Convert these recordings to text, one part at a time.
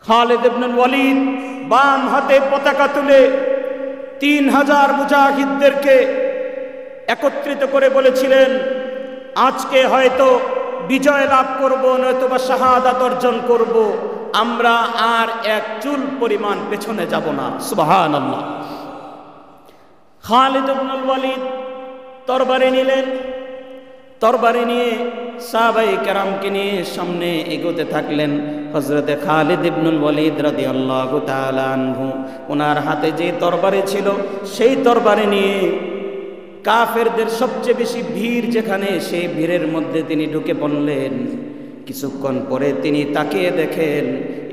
খালিদ ইবনুল ওয়ালিদ বাম হাতে পতাকা তুলে 3000 মুজাহিদদেরকে একত্রিত করে বলেছিলেন, আজকে হয়তো বিজয় লাভ করব, নয়তোবা শাহাদাত অর্জন করব, আমরা আর এক চুল পরিমাণ পেছনে যাব না। সুবহানাল্লাহ। খালিদ ইবনুল ওয়ালিদ তরবারি নিলেন, তরবারি নিয়ে সাহাবায়ে কেরামকে নিয়ে সামনে এগোতে থাকলেন। হযরতে খালিদ ইবনুল ওয়ালিদ রাদিয়াল্লাহু তাআলা আনহু ওনার হাতে যে তরবারি ছিল সেই তরবারি নিয়ে কাফেরদের সবচেয়ে বেশি ভিড় যেখানে, সেই ভিড়ের মধ্যে তিনি ঢুকে পড়লেন। কিছুক্ষণ পরে তিনি তাকিয়ে দেখেন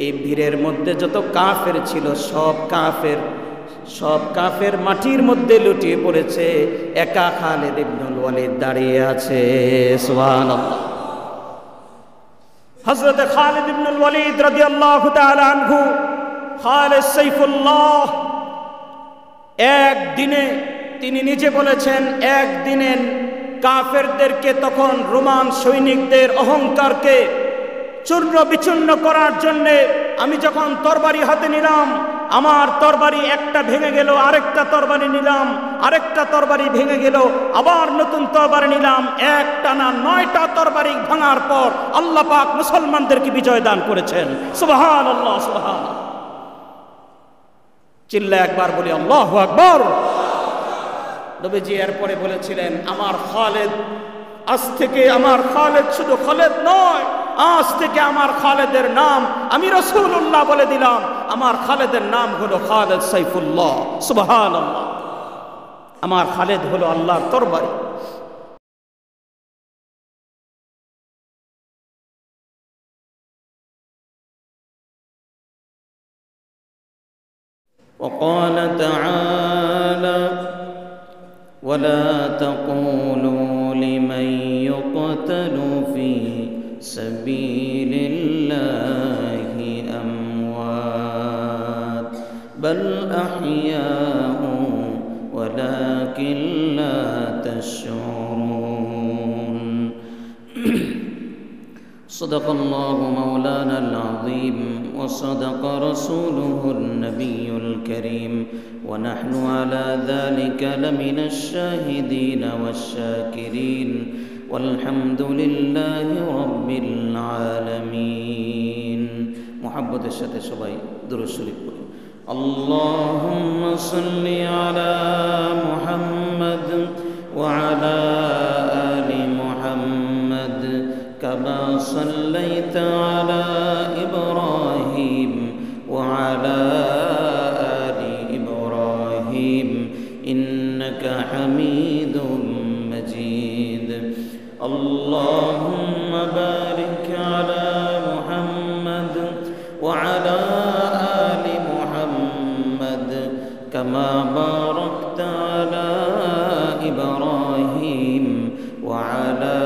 এই ভিড়ের মধ্যে যত কাফের ছিল সব কাফের মাটির মধ্যে লুটিয়ে পড়েছে, একা খালিদ ইবনুল ওয়ালিদ দাঁড়িয়ে আছে। সুবহানাল্লাহ। হযরত খালিদ ইবনুল ওয়ালিদ রাদিয়াল্লাহু তাআলা আনহু, খালিদ সাইফুল্লাহ, একদিনে তিনি নিজে বলেছেন, একদিনে কাফেরদেরকে, তখন রোমান সৈনিকদের অহংকারকে চূর্ণ বিচূর্ণ করার জন্য আমি যখন তরবারি হাতে নিলাম, আমার তরবারি একটা ভেঙে গেল, আরেকটা তরবারি নিলাম, আরেকটা তরবারি ভেঙে গেল, আবার নতুন তরবারি নিলাম, একটানা 9টা তরবারি ভাঙার পর আল্লাহ পাক মুসলমানদেরকে বিজয় দান করেছেন। সুবহানাল্লাহ, সুবহানাল্লাহ। চিল্লা একবার বলি আল্লাহু আকবার। নবীজি এরপরে বলেছিলেন, আমার খালিদ, আজ থেকে আমার খালিদ শুধু খালিদ নয়, আজ থেকে আমার খালেদের নাম আমি রাসূলুল্লাহ বলে দিলাম, আমার খালেদের নাম হলো খালিদ সাইফুল্লাহ। সুবহানাল্লাহ। আমার খালিদ হলো আল্লাহর তরবারি। وقال تعالى ولا تقولوا لمن يقتل في سبيل الله أموات بل أحياء ولكن لا تشعرون صدق الله مولانا العظيم وصدق رسوله النبي الكريم ونحن على ذلك لمن الشاهدين والشاكرين والحمد لله رب العالمين محبت الشتى شباي درود شريف اللهم صل على محمد وعلى آل محمد كما صليت على إبراهيم وعلى آل إبراهيم إنك حميد مجيد اللهم بارك على محمد وعلى آل محمد كما باركت على إبراهيم وعلى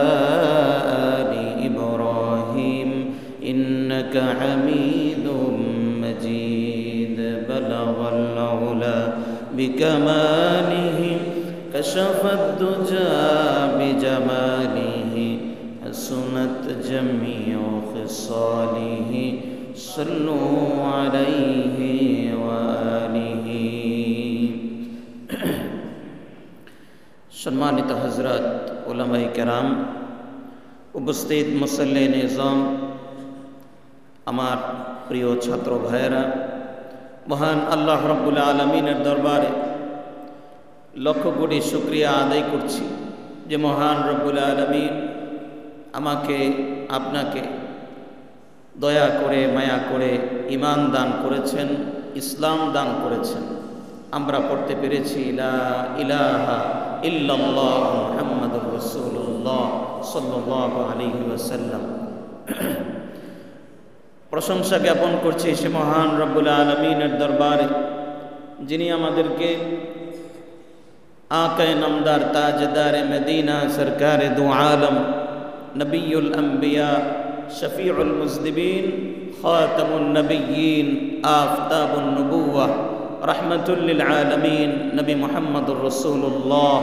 آل إبراهيم إنك حميد مجيد بلغ العلا بكماله كشف الدجى بجماله حسنت جميع خصاله صلوا عليه وآله সম্মানিত হযরত উলামায়ে কেরাম, উপস্থিত মুসল্লি নিজাম, আমার প্রিয় ছাত্র ভাইয়েরা, মহান আল্লাহ রাব্বুল আলামিনের দরবারে লক্ষ কোটি শুকরিয়া আদায় করছি যে মহান রব্বুল আলামিন আমাকে আপনাকে দয়া করে মায়া করে ঈমান দান করেছেন, ইসলাম দান করেছেন। আমরা পড়তে পেরেছি লা ইলাহা ইল্লাল্লাহ মুহাম্মাদুর রাসূলুল্লাহ সাল্লাল্লাহু আলাইহি ওয়াসাল্লাম। প্রশংসা জ্ঞাপন করছি সে মহান রব্বুল আলামিনের দরবারে যিনি আমাদেরকে आक़ाए नामदार ताजदार मदीना सरकार दो आलम नबीउल अंबिया शफीउल मुज़निबीन ख़ातमुन नबिय्यीन आफ़ताबुन नबुव्वा रहमतुल लिल आलमीन नबी मुहम्मदुर रसूलुल्लाह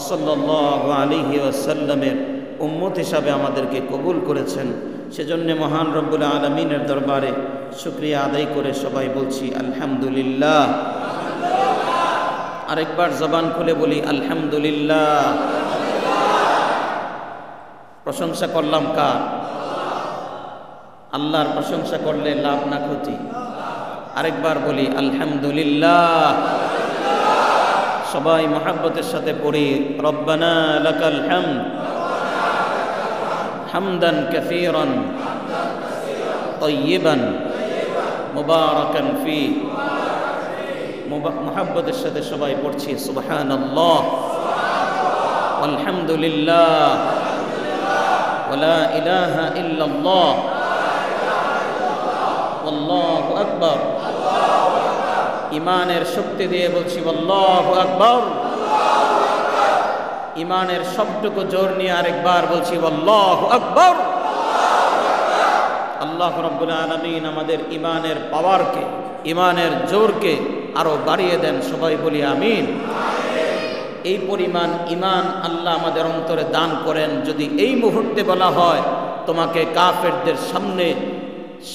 सल्लल्लाहु अलैहि वसल्लमेर उम्मत हिसाबे आमादेरके कबुल करेছেন। সেজন্য মহান রব্বুল আলামিনের দরবারে শুকরিয়া আদায় করে সবাই বলছি আলহামদুলিল্লাহ। আরেকবার জবান খুলে বলি আলহামদুলিল্লাহ। প্রশংসা করলাম কার? আল্লাহর প্রশংসা করলে লাভ না ক্ষতি? আরেকবার বলি আলহামদুলিল্লাহ। সবাই মহাব্বতের সাথে পড়ি রব্বানা লাকাল হামদ হামদান কাসীরান তাইয়িবান মুবারাকান ফি। মহাব্বতের সাথে সবাই পড়ছি সুবহানাল্লাহ আলহামদুলিল্লাহ ওয়ালা ইলাহা ইল্লাল্লাহ আল্লাহু আকবার। ইমানের শক্তি দিয়ে বলছি আল্লাহু আকবার। ইমানের সবটুকু জোর নিয়ে আরেকবার বলছি আল্লাহু আকবার। আল্লাহ রাব্বুল আলামিন আমাদের ইমানের পাওয়ারকে, ইমানের জোরকে আরো বাড়িয়ে দেন। সবাই বলি আমিন। এই পরিমাণ ইমান আল্লাহ আমাদের অন্তরে দান করেন। যদি এই মুহূর্তে বলা হয় তোমাকে কাফেরদের সামনে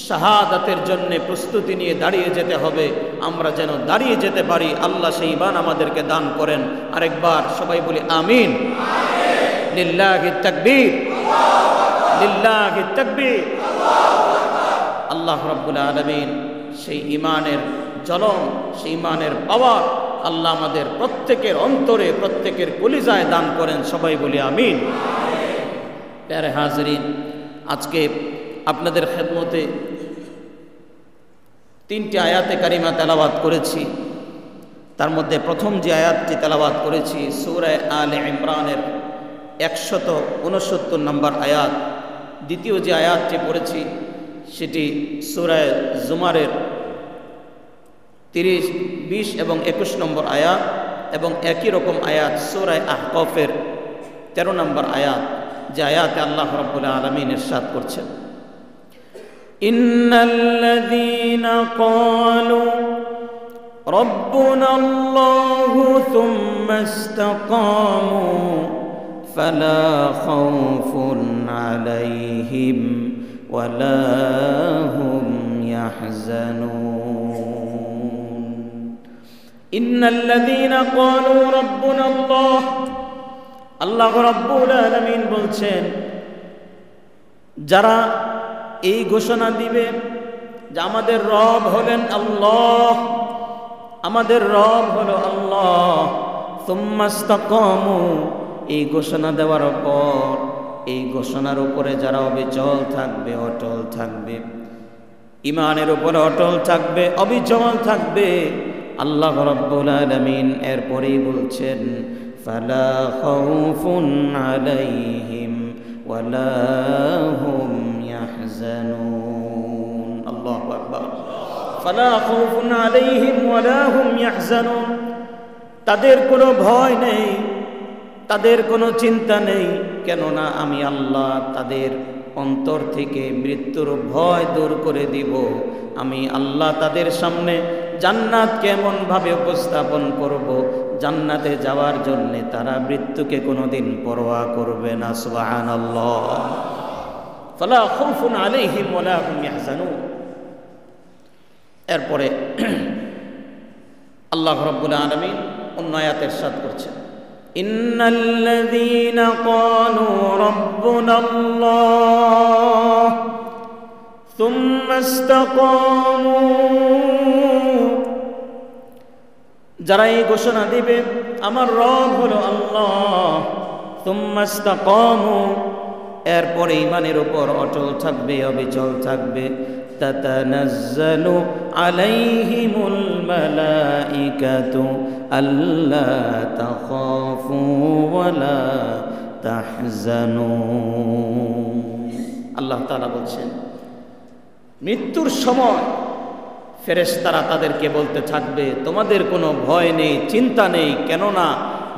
শাহাদাতের জন্য প্রস্তুতি নিয়ে দাঁড়িয়ে যেতে হবে, আমরা যেন দাঁড়িয়ে যেতে পারি। আল্লাহ সেই ইমান আমাদেরকে দান করেন। আরেকবার সবাই বলি আমিন। লিল্লাহি তাকবীর, লিল্লাহি তাকবীর। আল্লাহ রাব্বুল আলামিন সেই ইমানের জ্বলন, সেই ইমানের পাওয়ার আল্লাহ আমাদের প্রত্যেকের অন্তরে, প্রত্যেকের কলিজায় দান করেন। সবাই বলি আমিন। প্যারে হাজরিন, আজকে আপনাদের খেদমতে 3টি আয়াতে কারিমা তেলাওয়াত করেছি। তার মধ্যে প্রথম যে আয়াতটি তেলাওয়াত করেছি সূরা আলে ইমরানের 169 নম্বর আয়াত। দ্বিতীয় যে আয়াতটি পড়েছি সেটি সূরা জুমারের 30, 20 এবং 21 নম্বর আয়াত, এবং একই রকম আয়াত সূরা আহকাফের 13 নম্বর আয়াত, যে আয়াতে আল্লাহ রাব্বুল আলামিন ইরশাদ করছেন ইন্নাল্লাযীনা ক্বালু রাব্বুনা আল্লাহু থুম্মা ইসতাকামু ফালা খাউফুন আলাইহিম ওয়ালা হুম ইয়াহজানুন। ইন্নাল্লাযীনা ক্বালু রাব্বুনা আল্লাহ, আল্লাহ রাব্বুল আলামিন বলছেন যারা এই ঘোষণা দিবে যে আমাদের রব হলেন আল্লাহ, আমাদের রব হলো আল্লাহ, সুম্মা ইসতাকামু, এই ঘোষণা দেওয়ার পর এই ঘোষণার উপরে যারা অবিচল থাকবে, অটল থাকবে, ইমানের উপরে অটল থাকবে, অবিচল থাকবে, আল্লাহ রাব্বুল আলামিন এরপরেই বলছেন ফালা খাউফুন আলাইহিম ওয়ালা হুম ইয়াহজানুন। আল্লাহু আকবার। ফালা খাউফুন আলাইহিম ওয়ালা হুম ইয়াহজানুন, তাদের কোনো ভয় নেই, তাদের কোনো চিন্তা নেই, কেননা আমি আল্লাহ তাদের অন্তর থেকে মৃত্যুর ভয় দূর করে দিব। আমি আল্লাহ তাদের সামনে জান্নাত কেমনভাবে উপস্থাপন করব, জান্নাতে যাওয়ার জন্যে তারা মৃত্যুকে কোনোদিন পরোয়া করবে না। সুবহানাল্লাহ। ফালা খাউফুন আলাইহিম ওয়ালা হুম ইয়াহজানুন। এরপরে আল্লাহ রাব্বুল আলামিন অন্য আয়াতে ইরশাদ করছেন ইন্নাল্লাযীনা ক্বালু রাব্বুনাল্লাহ সুম্মা ইসতাকামু, যারা এই ঘোষণা দিবে আমার রব হলো আল্লাহ, সুম্মা ইসতাকামু, এরপরে ইমানের উপর অটল থাকবে, অবিচল থাকবে, তাতানাজ্জালু আলাইহিমুল মালাইকাতু আল্লা তাখাফু ওয়ালা তাহজানু। আল্লাহ তাআলা বলছেন মৃত্যুর সময় ফেরেশতারা তাদেরকে বলতে থাকবে তোমাদের কোনো ভয় নেই, চিন্তা নেই, কেননা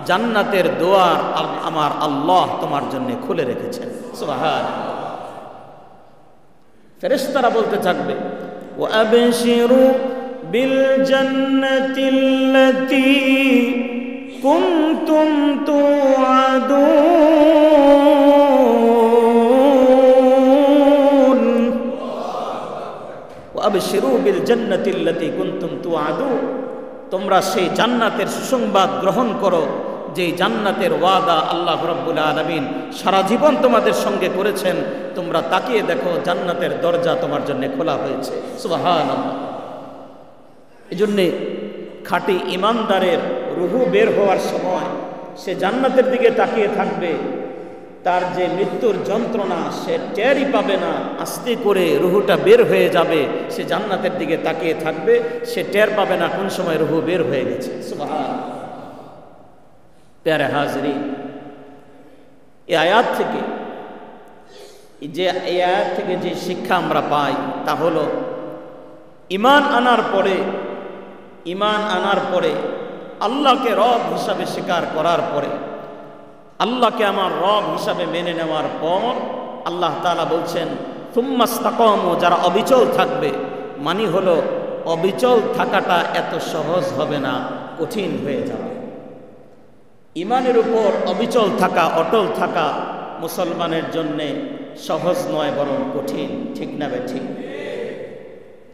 জান্নাতের দুয়ার আমার আল্লাহ তোমার জন্য খুলে রেখেছেন। সুবহানাল্লাহ। ফেরেশতারা বলতে থাকবে ওয়া আবশিরু বিল জান্নাতিল্লাতী কুনতুম তুআদুন, ফাবশিরু বিল জান্নাতিল্লাতী কুনতুম তুআদুন, তোমরা সেই জান্নাতের সুসংবাদ গ্রহণ করো যেই জান্নাতের ওয়াদা আল্লাহ রাব্বুল আলামিন সারা জীবন তোমাদের সঙ্গে করেছেন। তোমরা তাকিয়ে দেখো, জান্নাতের দরজা তোমার জন্য খোলা হয়েছে। সুবহানাল্লাহ। এজন্যে খাঁটি ইমানদারের রুহু বের হওয়ার সময় সে জান্নাতের দিকে তাকিয়ে থাকবে। তার যে মৃত্যুর যন্ত্রণা সে টেরই পাবে না, আস্তে করে রুহুটা বের হয়ে যাবে। সে জান্নাতের দিকে তাকিয়ে থাকবে, সে টের পাবে না কোন সময় রুহু বের হয়ে গেছে। সুবহানাল্লাহ। প্যারে হাজরিন, এই আয়াত থেকে যে শিক্ষা আমরা পাই তা হলো ঈমান আনার পরে আল্লাহকে রব হিসাবে স্বীকার করার পরে, আল্লাহকে আমার রব হিসাবে মেনে নেওয়ার পর আল্লাহ তাআলা বলছেন সুম্মাস্তাকামু, যারা অবিচল থাকবে। মানে হলো অবিচল থাকাটা এত সহজ হবে না, কঠিন হয়ে যাবে। ঈমানের উপর অবিচল থাকা, অটল থাকা মুসলমানের জন্যে সহজ নয়, বরং কঠিন। ঠিক না বেঠিক?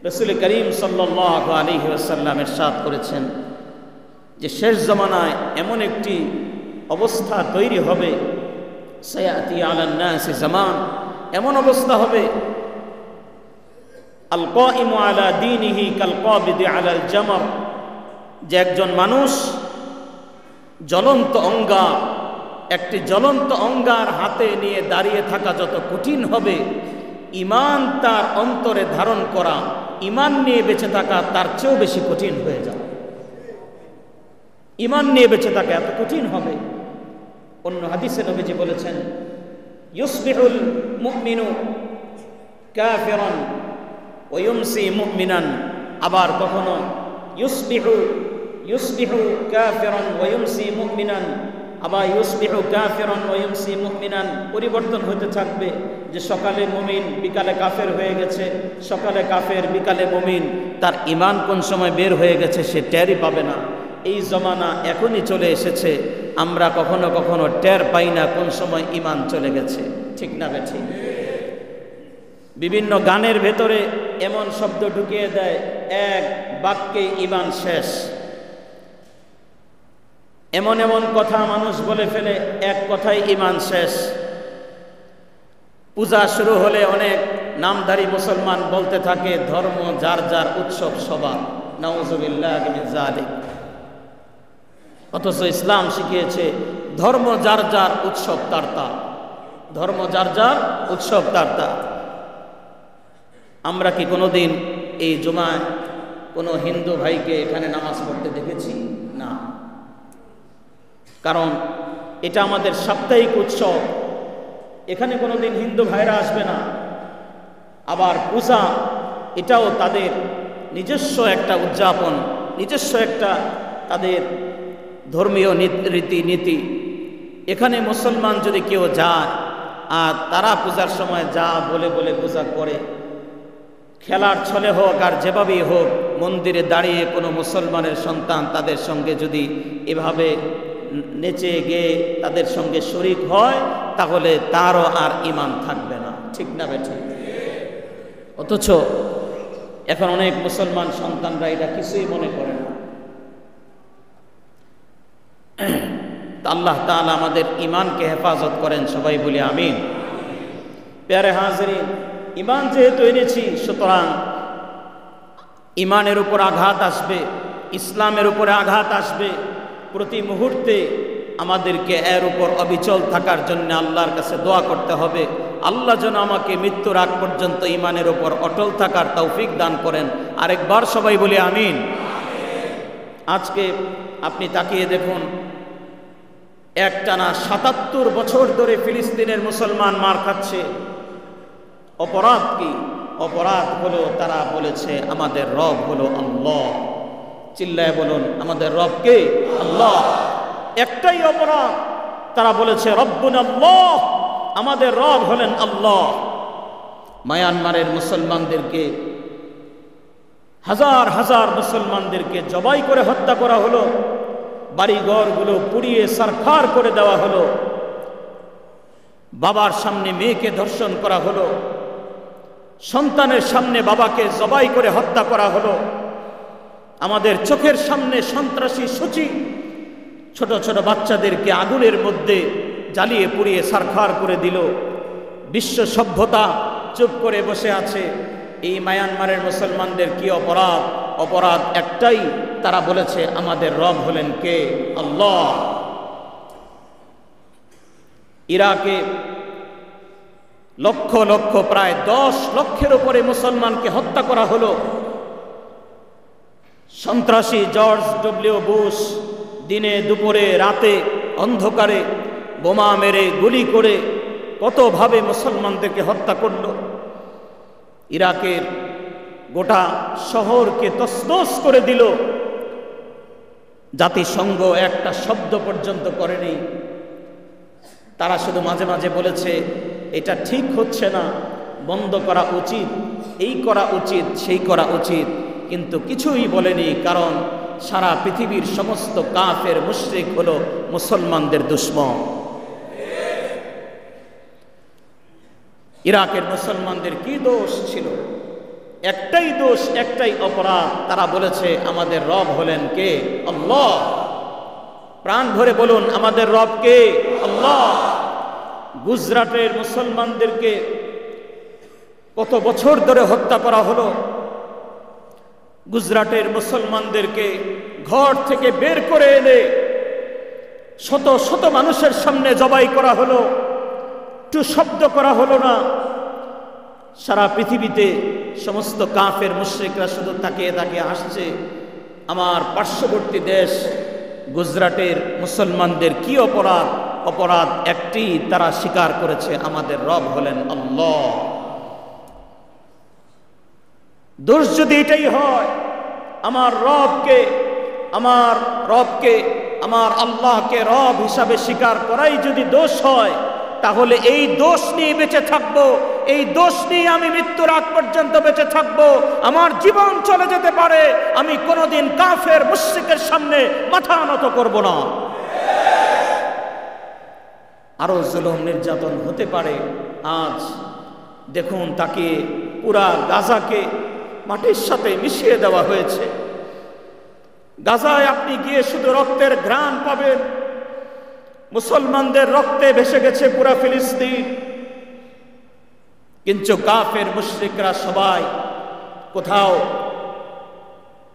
রাসূল করিম সাল্লাল্লাহু আলাইহি ওয়াসাল্লাম ইরশাদ করেছেন যে শেষ জামানায় এমন একটি অবস্থা তৈরি হবে, সায়াতি আলান নাসি জামান, এমন অবস্থা হবে আল কাইমু আলা দীনিহি কাল কাবিদি আলাল জামার, যে একজন মানুষ জ্বলন্ত অঙ্গার, একটি জ্বলন্ত অঙ্গার হাতে নিয়ে দাঁড়িয়ে থাকা যত কঠিন হবে, ঈমান তার অন্তরে ধারণ করা, ঈমান নিয়ে বেঁচে থাকা তার চেয়েও বেশি কঠিন হয়ে যাবে। ঈমান নিয়ে বেঁচে থাকা এত কঠিন হবে। অন্য হাদিসে নবীজি বলেছেন ইউসবিহুল মুমিনু কাফিরান ওয়া ইউমসি মুমিনান, আবার কখনো ইউসবিহু কাফিরান ওয়া ইউমসি মুমিনান, আবার ইউসবিহু কাফিরান ওয়া ইউমসি মুমিনান। পরিবর্তন হতে থাকবে, যে সকালে মুমিন বিকালে কাফের হয়ে গেছে, সকালে কাফের বিকালে মুমিন। তার ঈমান কোন সময় বের হয়ে গেছে সে টেরই পাবে না। এই জমানা এখনই চলে এসেছে, আমরা কখনো কখনো টের পাই না কোন সময় ঈমান চলে গেছে। ঠিক না বেঠিক? বিভিন্ন গানের ভেতরে এমন শব্দ ঢুকিয়ে দেয়, এক বাক্যে ঈমান শেষ। এমন এমন কথা মানুষ বলে ফেলে, এক কথায় ঈমান শেষ। পূজা শুরু হলে অনেক নামধারী মুসলমান বলতে থাকে ধর্ম যার যার উৎসব সবার, নাউযুবিল্লাহি মিন যালিক। অথচ ইসলাম শিখিয়েছে ধর্ম যার যার উৎসব তার তার, ধর্ম যার যার উৎসব তার তার। আমরা কি কোনোদিন এই জুমায় কোনো হিন্দু ভাইকে এখানে নামাজ পড়তে দেখেছি? না। কারণ এটা আমাদের সাপ্তাহিক উৎসব, এখানে কোনোদিন হিন্দু ভাইরা আসবে না। আবার পূজা, এটাও তাদের নিজস্ব একটা উদযাপন, নিজস্ব একটা তাদের ধর্মীয় রীতিনীতি। এখানে মুসলমান যদি কেউ যায় আর তারা পূজার সময় যা বলে বলে পূজা করে, খেলার ছলে হোক আর যেভাবেই হোক, মন্দিরে দাঁড়িয়ে কোনো মুসলমানের সন্তান তাদের সঙ্গে যদি এভাবে নেচে গেয়ে তাদের সঙ্গে শরীক হয়, তাহলে তারও আর ঈমান থাকবে না। ঠিক না বেঠিক? অথচ এখন অনেক মুসলমান সন্তানরা এটা কিছুই মনে করে না। আল্লাহ তাআলা আমাদের ঈমানকে হেফাজত করেন, সবাই বলি আমিন। প্যারে হাজরিন, ঈমান যেহেতু এনেছি, সুতরাং ঈমানের উপর আঘাত আসবে, ইসলামের উপরে আঘাত আসবে। প্রতি মুহূর্তে আমাদেরকে এর উপর অবিচল থাকার জন্য আল্লাহর কাছে দোয়া করতে হবে। আল্লাহ যেন আমাকে মৃত্যুর আগ পর্যন্ত ঈমানের উপর অটল থাকার তৌফিক দান করেন। আরেকবার সবাই বলি আমিন। আজকে আপনি তাকিয়ে দেখুন, একটানা ৭৭ বছর ধরে ফিলিস্তিনের মুসলমান মার খাচ্ছে। অপরাধ কি? অপরাধ হলো তারা বলেছে আমাদের রব হলো আল্লাহ। চিল্লায় বলুন, আমাদের রব কে? আল্লাহ। একটাই অপরাধ, তারা বলেছে রব্বুনা আল্লাহ, আমাদের রব হলেন আল্লাহ। মায়ানমারের মুসলমানদেরকে, হাজার হাজার মুসলমানদেরকে জবাই করে হত্যা করা হলো, বাড়িঘরগুলো পুড়িয়ে সারখার করে দেওয়া হলো, বাবার সামনে মেয়েকে ধর্ষণ করা হলো, সন্তানের সামনে বাবাকে জবাই করে হত্যা করা হলো, আমাদের চোখের সামনে সন্ত্রাসী সূচি ছোট ছোট বাচ্চাদেরকে আগুনের মধ্যে জ্বালিয়ে পুড়িয়ে ছারখার করে দিল। বিশ্ব সভ্যতা চুপ করে বসে আছে। এই মায়ানমারের মুসলমানদের কি অপরাধ? অপরাধ একটাই, তারা বলেছে আমাদের রব হলেন কে? আল্লাহ। ইরাকে লক্ষ লক্ষ প্রায় 10 লক্ষের উপরে মুসলমানকে হত্যা করা হলো। সন্ত্রাসী জর্জ ডব্লিউ বুশ দিনে দুপুরে রাতে অন্ধকারে বোমা মেরে গুলি করে কতভাবে মুসলমানদেরকে হত্যা করল। ইরাকের গোটা শহরকে তছনছ করে দিল। জাতিসংঘ একটা শব্দ পর্যন্ত করেনি। তারা শুধু মাঝে মাঝে বলেছে এটা ঠিক হচ্ছে না, বন্ধ করা উচিত, এই করা উচিত, সেই করা উচিত, কিন্তু কিছুই বলেনি। কারণ সারা পৃথিবীর সমস্ত কাফের মুশরিক হলো মুসলমানদের দুশমন। ইরাকের মুসলমানদের কি দোষ ছিল? একটাই দোষ, একটাই অপরাধ, তারা বলেছে আমাদের রব হলেন কে? আল্লাহ। প্রাণ ভরে বলুন আমাদের রব কে? আল্লাহ। গুজরাটের মুসলমানদেরকে কত বছর ধরে হত্যা করা হলো। গুজরাটের মুসলমানদেরকে ঘর থেকে বের করে এনে শত শত মানুষের সামনে জবাই করা হলো, একটু শব্দ করা হলো না। সারা পৃথিবীতে সমস্ত কাফের মুশরিকরা শুধু তাকিয়ে তাকিয়ে হাসছে। আমার পার্শ্ববর্তী দেশ গুজরাটের মুসলমানদের কি অপরাধ? অপরাধ একটি, তারা স্বীকার করেছে আমাদের রব হলেন আল্লাহ। দোষ যদি এটাই হয়, আমার রবকে আমার আল্লাহকে রব হিসাবে স্বীকার করাই যদি দোষ হয়, তাহলে এই দোষ নিয়ে বেঁচে থাকবো, এই দোষ নিয়ে আমি মৃত্যুর আগ পর্যন্ত বেঁচে থাকবো। আমার জীবন চলে যেতে পারে, আমি কোনোদিন কাফের মুশরিকের সামনে মাথা নত করব না। আরো জুলুম নির্যাতন হতে পারে। আজ দেখুন তাকে পুরা গাজাকে মাটির সাথে মিশিয়ে দেওয়া হয়েছে। গাজায় আপনি গিয়ে শুধু রক্তের ঘ্রাণ পাবেন। মুসলমানদের রক্তে ভেসে গেছে পুরা ফিলিস্তিন, কিন্তু কাফের মুশরিকরা সবাই কোথাও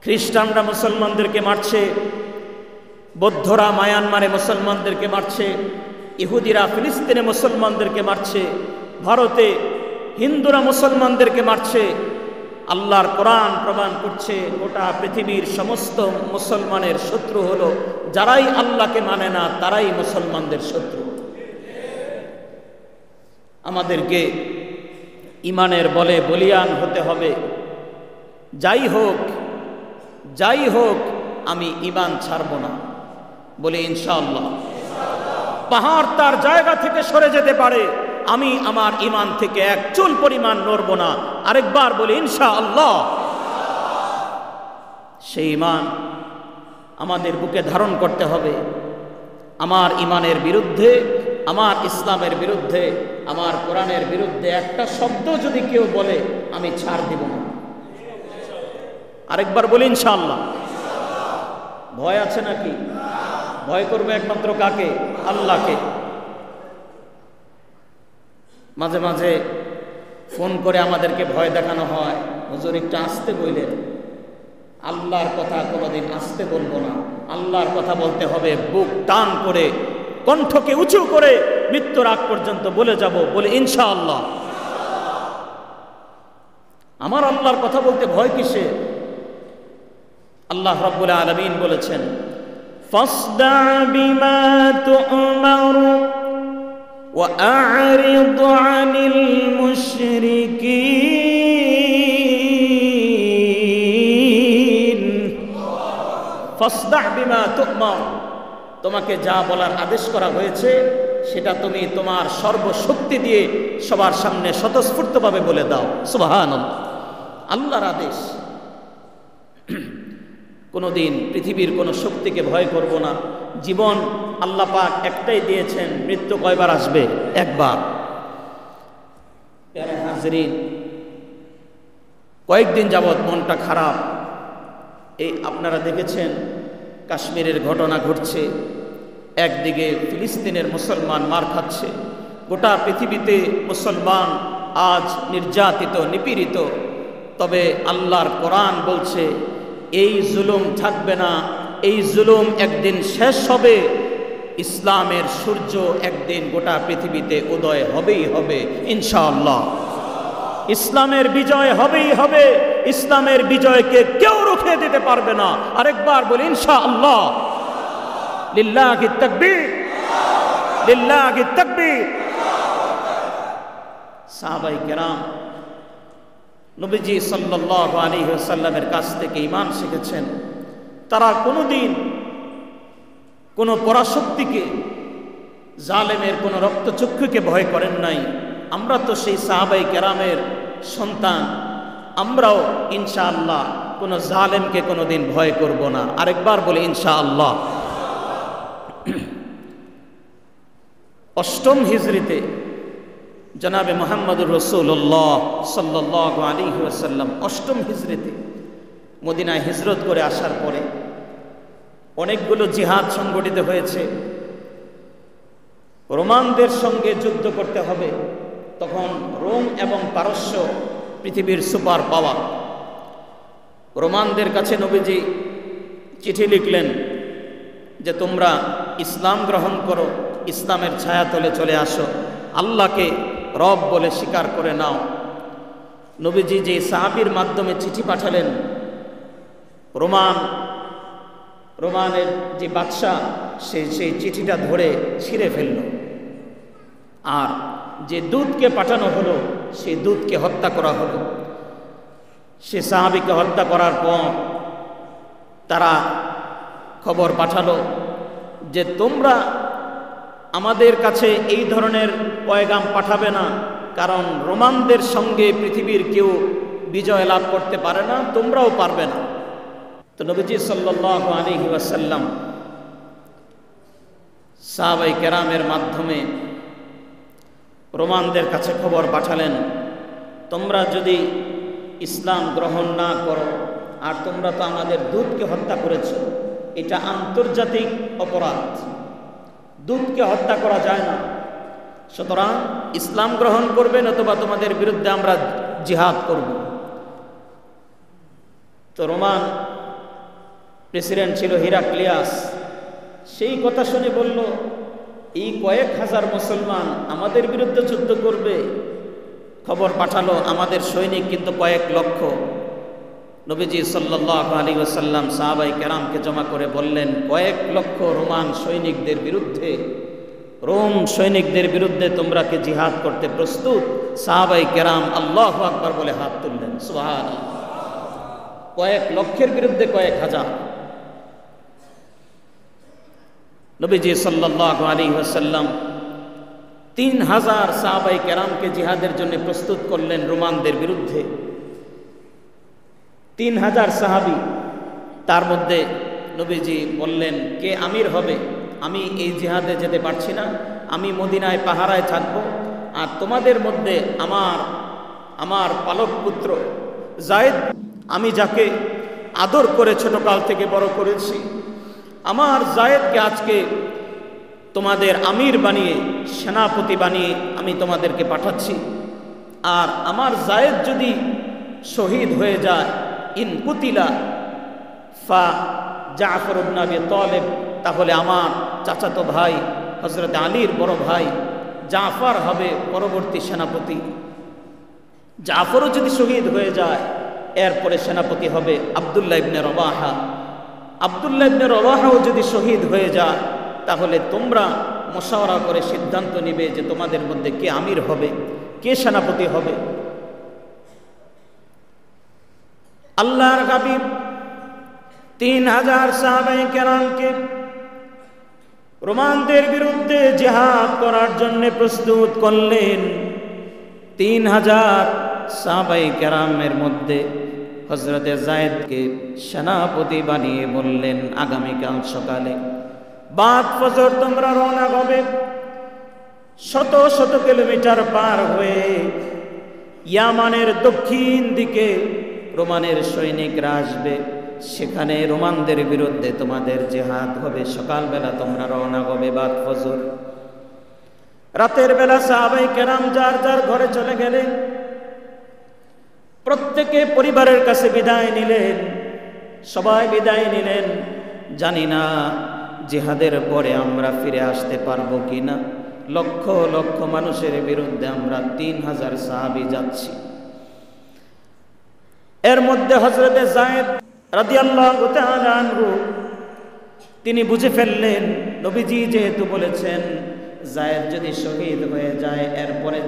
খ্রিস্টানরা মুসলমানদেরকে মারছে, বৌদ্ধরা মায়ানমারে মুসলমানদেরকে মারছে, ইহুদিরা ফিলিস্তিনে মুসলমানদেরকে মারছে, ভারতে হিন্দুরা মুসলমানদেরকে মারছে। আল্লাহর কোরআন প্রমাণ করছে গোটা পৃথিবীর সমস্ত মুসলমানের শত্রু হলো যারাই আল্লাহকে মানে না, তারাই মুসলমানদের শত্রু। আমাদেরকে ইমানের বলে বলিয়ান হতে হবে। যাই হোক আমি ইমান ছাড়ব না, বলে ইনশাআল্লাহ। পাহাড় তার জায়গা থেকে সরে যেতে পারে, আমি আমার ইমান থেকে এক চুল পরিমাণ নড়ব না। আরেকবার বলি ইনশাআল্লাহ। সেই ইমান আমাদের বুকে ধারণ করতে হবে। আমার ইমানের বিরুদ্ধে, আমার ইসলামের বিরুদ্ধে, আমার কোরআনের বিরুদ্ধে একটা শব্দ যদি কেউ বলে, আমি ছাড় দিব না। আরেকবার বলি ইনশাআল্লাহ। ভয় আছে নাকি? ভয় করবে একমাত্র কাকে? আল্লাহকে। মাঝে মাঝে ফোন করে আমাদেরকে ভয় দেখানো হয়, হুজুর একটু আসতে বললেন। আল্লাহর কথা কোনোদিন আসতে বলবো না। আল্লাহর কথা বলতে হবে বুক টান করে, কণ্ঠকে উঁচু করে, মৃত্যুর আগ পর্যন্ত বলে যাব, বলে ইনশাআল্লাহ। আমার আল্লাহর কথা বলতে ভয় কিসে? আল্লাহ রাব্বুল আলামিন বলেছেন, ফাসদা বিমা তু'মারু ওয়া আ'রিদ আনিল মুশরিকিন। ফাসদা বিমা তু'মার, তোমাকে যা বলার আদেশ করা হয়েছে সেটা তুমি তোমার সর্বশক্তি দিয়ে সবার সামনে স্বতঃস্ফূর্তভাবে বলে দাও। সুবহানাল্লাহ, আল্লাহর আদেশ। কোনোদিন পৃথিবীর কোনো শক্তিকে ভয় করব না। জীবন আল্লাহ পাক একটাই দিয়েছেন, মৃত্যু কয়বার আসবে? একবার। প্যারে হাজরিন, কয়েকদিন যাবৎ মনটা খারাপ। এই আপনারা দেখেছেন কাশ্মীরের ঘটনা ঘটছে, একদিকে ফিলিস্তিনের মুসলমান মার খাচ্ছে, গোটা পৃথিবীতে মুসলমান আজ নির্যাতিত নিপীড়িত। তবে আল্লাহর কোরআন বলছে এই জুলুম থাকবে না, এই জুলুম একদিন শেষ হবে। ইসলামের সূর্য একদিন গোটা পৃথিবীতে উদয় হবেই হবে ইনশাআল্লাহ। ইসলামের বিজয় হবেই হবে। ইসলামের বিজয়কে কেউ রুখে দিতে পারবে না। আরেকবার বলি ইনশাআল্লাহ। লিল্লাহি তাকবীর, লিল্লাহি তাকবীর। সাহাবায়ে কেরাম নবীজি সাল্লাল্লাহু আলাইহি ওয়াসাল্লামের কাছ থেকে ঈমান শিখেছেন। তারা কোনোদিন কোনো পরাশক্তিকে, জালেমের কোনো রক্তচক্ষুকে ভয় করেন নাই। আমরা তো সেই সাহাবায়ে কেরামের সন্তান, আমরাও ইনশাআল্লাহ কোনো জালেমকে কোনোদিন ভয় করব না। আরেকবার বলি ইনশাআল্লাহ। অষ্টম হিজরিতে জনাবে মুহাম্মদুর রাসূলুল্লাহ সাল্লাল্লাহু আলাইহি ওয়াসাল্লাম অষ্টম হিজরিতে মদিনায় হিজরত করে আসার পরে অনেকগুলো জিহাদ সংগঠিত হয়েছে। রোমানদের সঙ্গে যুদ্ধ করতে হবে। তখন রোম এবং পারস্য পৃথিবীর সুপার পাওয়ার। রোমানদের কাছে নবীজি চিঠি লিখলেন যে তোমরা ইসলাম গ্রহণ করো, ইসলামের ছায়াতলে চলে আসো, আল্লাহকে রব বলে স্বীকার করে নাও। নবীজি যে সাহাবীর মাধ্যমে চিঠি পাঠালেন, রোমানের যে বাদশাহ সেই চিঠিটা ধরে ছিঁড়ে ফেলল। আর যে দূতকে পাঠানো হলো সেই দূতকে হত্যা করা হলো। সে সাহাবীকে হত্যা করার পর তারা খবর পাঠালো যে তোমরা আমাদের কাছে এই ধরনের পয়গাম পাঠাবে না, কারণ রোমানদের সঙ্গে পৃথিবীর কেউ বিজয় লাভ করতে পারে না, তোমরাও পারবে না। তো নবীজি সাল্লাল্লাহু আলাইহি ওয়াসাল্লাম সাহাবায়ে কেরামের মাধ্যমে রোমানদের কাছে খবর পাঠালেন, তোমরা যদি ইসলাম গ্রহণ না করো, আর তোমরা তো আমাদের দূতকে হত্যা করেছ, এটা আন্তর্জাতিক অপরাধ, দূতকে হত্যা করা যায় না। সুতরাং ইসলাম গ্রহণ করবে, নতুবা তোমাদের বিরুদ্ধে আমরা জিহাদ করব। তো রোমান প্রেসিডেন্ট ছিল হিরাক্লিয়াস, সেই কথা শুনে বলল এই কয়েক হাজার মুসলমান আমাদের বিরুদ্ধে যুদ্ধ করবে। খবর পাঠালো আমাদের সৈনিক কিন্তু কয়েক লক্ষ। নবীজি সাল্লাল্লাহু আলাইহি ওয়াসাল্লাম সাহাবায়ে কেরামকে জমা করে বললেন, কয়েক লক্ষ রোমান সৈনিকদের বিরুদ্ধে, রোম সৈনিকদের বিরুদ্ধে তোমরা কি জিহাদ করতে প্রস্তুত? সাহাবায়ে কেরাম আল্লাহু আকবার বলে হাত তুললেন। সুবহানাল্লাহ। কয়েক লক্ষের বিরুদ্ধে কয়েক হাজার। নবীজি সাল্লাল্লাহু আলাইহি ওয়াসাল্লাম 3000 সাহাবায়ে কেরামকে জিহাদের জন্য প্রস্তুত করলেন রোমানদের বিরুদ্ধে। 3000 সাহাবী। তার মধ্যে নবীজি বললেন, কে আমির হবে? আমি এই জিহাদে যেতে পারছি না, আমি মদিনায় পাহারায় থাকব, আর তোমাদের মধ্যে আমার পালক পুত্র যায়েদ, আমি যাকে আদর করে ছোটকাল থেকে বড় করেছি, আমার যায়েদকে আজকে তোমাদের আমির বানিয়ে, সেনাপতি বানিয়ে আমি তোমাদেরকে পাঠাচ্ছি। আর আমার যায়েদ যদি শহীদ হয়ে যায়, ইন কুতিলা ফা জাফর ইবনে আবি তালিব, তাহলে আমার চাচাতো ভাই হযরত আলীর বড় ভাই জাফর হবে পরবর্তী সেনাপতি। জাফরও যদি শহীদ হয়ে যায়, এরপরে সেনাপতি হবে আব্দুল্লাহ ইবনে রওয়াহা। আব্দুল্লাহ ইবনে রওয়াহাও যদি শহীদ হয়ে যায়, তাহলে তোমরা মশওয়ারা করে সিদ্ধান্ত নিবে যে তোমাদের মধ্যে কে আমির হবে, কে সেনাপতি হবে। আল্লাহর হাবিব 3000 সাহাবায়ে কেরামকে রোমানদের বিরুদ্ধে জিহাদ করার জন্য প্রস্তুত করলেন। 3000 সাহাবায়ে কেরামের মধ্যে হযরতে যায়েদকে সেনাপতি বানিয়ে বললেন, আগামীকাল সকালে বাদ ফজর তোমরা রওনা হবে, শত শত কিলোমিটার পার হয়ে ইয়ামানের দক্ষিণ দিকে রোমানের সৈনিকরা আসবে, সেখানে রোমানদের বিরুদ্ধে তোমাদের জিহাদ হবে। সকালবেলা তোমরা রওনা হবে বাদ ফজর। রাতের বেলা সাহাবায়ে কেরাম যার যার ঘরে চলে গেলেন। প্রত্যেকে পরিবারের কাছে বিদায় নিলেন, সবাই বিদায় নিলেন। জানি না জিহাদের পরে আমরা ফিরে আসতে পারবো কিনা। লক্ষ লক্ষ মানুষের বিরুদ্ধে আমরা 3000 সাহাবী যাচ্ছি। এর মধ্যে হযরতে যায়েদ রাদিয়াল্লাহু তাআলা আনহু তিনি বুঝে ফেললেন, নবীজি যেহেতু বলেছেন যায়েদ যদি শহীদ হয়ে যায় এরপরে